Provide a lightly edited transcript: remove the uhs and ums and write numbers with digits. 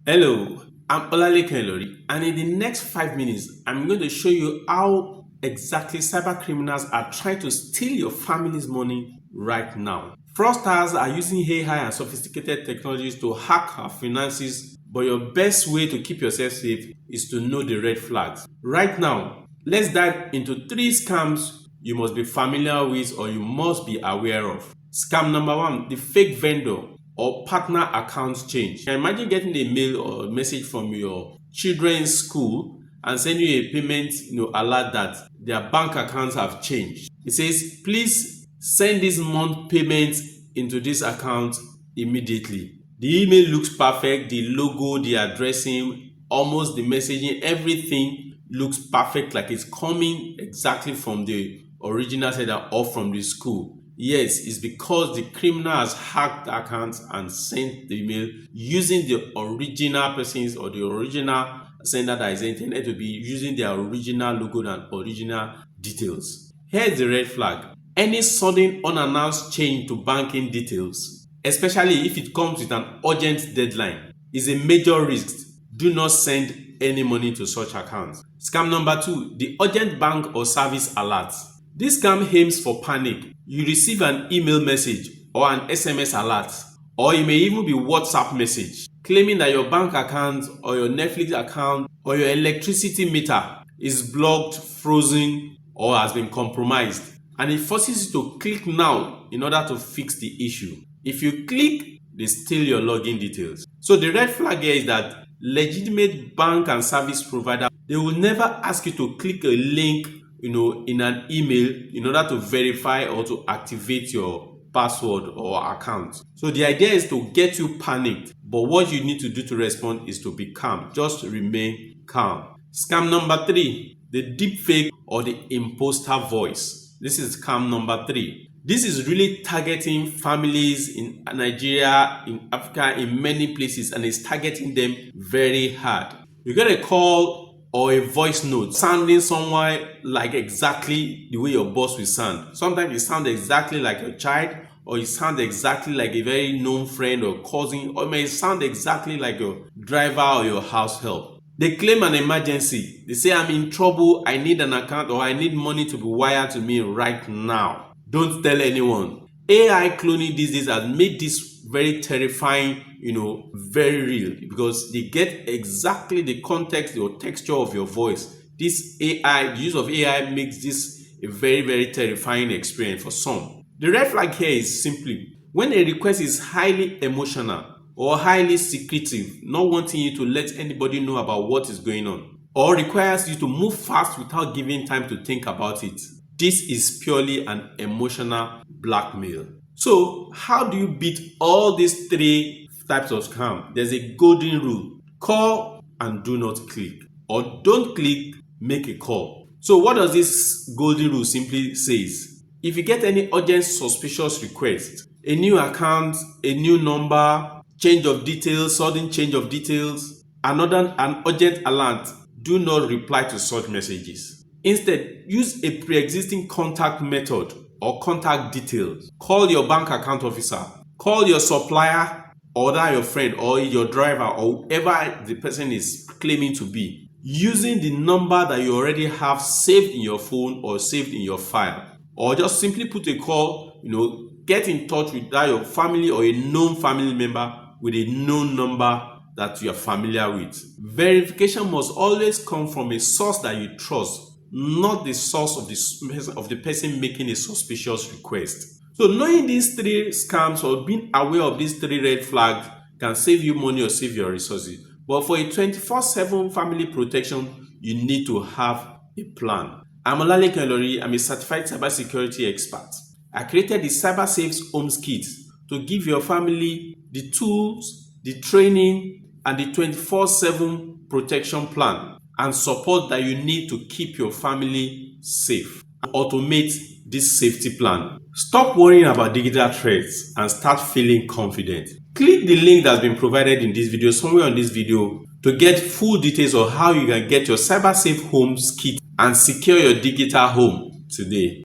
Hello, I'm Olalekan, and in the next 5 minutes, I'm going to show you how exactly cyber criminals are trying to steal your family's money right now. Fraudsters are using AI and sophisticated technologies to hack our finances, but your best way to keep yourself safe is to know the red flags. Right now, let's dive into 3 scams you must be familiar with or you must be aware of. Scam number 1, the fake vendor or partner account change. Imagine getting a mail or a message from your children's school and sending you a payment alert that their bank accounts have changed. It says, please send this month payment into this account immediately. The email looks perfect, the logo, the addressing, almost the messaging, everything looks perfect, like it's coming exactly from the original seller or from the school. Yes, it's because the criminal has hacked the accounts and sent the email using the original persons or the original sender that is intended to be using their original logo and original details. Here's the red flag. Any sudden unannounced change to banking details, especially if it comes with an urgent deadline, is a major risk. Do not send any money to such accounts. Scam number 2, the urgent bank or service alert. This scam aims for panic. You receive an email message or an SMS alert, or it may even be WhatsApp message claiming that your bank account or your Netflix account or your electricity meter is blocked, frozen, or has been compromised, and it forces you to click now in order to fix the issue. If you click, they steal your login details. So the red flag here is that legitimate bank and service provider, they will never ask you to click a link in an email in order to verify or to activate your password or account. So the idea is to get you panicked, but what you need to do to respond is to be calm. Just remain calm. Scam number 3, the deepfake or the imposter voice. This is scam number 3. This is really targeting families in Nigeria, in Africa, in many places, and it's targeting them very hard. You get a call or a voice note sounding somewhere like exactly the way your boss will sound. Sometimes it sounds exactly like a child, or it sounds exactly like a very known friend or cousin, or it may sound exactly like your driver or your house help. They claim an emergency. They say, I'm in trouble, I need an account, or I need money to be wired to me right now. Don't tell anyone. AI cloning these days has made this very terrifying, very real, because they get exactly the context or texture of your voice. This AI, the use of AI makes this a very, very terrifying experience for some. The red flag here is simply when a request is highly emotional or highly secretive, not wanting you to let anybody know about what is going on, or requires you to move fast without giving time to think about it. This is purely an emotional blackmail. So how do you beat all these 3 types of scam? There's a golden rule. Call and do not click, or don't click, make a call. So what does this golden rule simply says? If you get any urgent suspicious request, a new account, a new number, change of details, sudden change of details, an urgent alert, do not reply to such messages. Instead, use a pre-existing contact method or contact details. Call your bank account officer, call your supplier, or that your friend or your driver or whoever the person is claiming to be, using the number that you already have saved in your phone or saved in your file. Or just simply put a call, get in touch with that your family or a known family member with a known number that you are familiar with. Verification must always come from a source that you trust, not the source of the person making a suspicious request. So knowing these 3 scams or being aware of these 3 red flags can save you money or save your resources. But for a 24/7 family protection, you need to have a plan. I'm Olalekan. I'm a certified cybersecurity expert. I created the Cyber Safe Homes Kit to give your family the tools, the training, and the 24/7 protection plan and support that you need to keep your family safe. Automate this safety plan. Stop worrying about digital threats and start feeling confident. Click the link that's been provided in this video, somewhere on this video, to get full details of how you can get your Cyber Safe Homes Kit and secure your digital home today.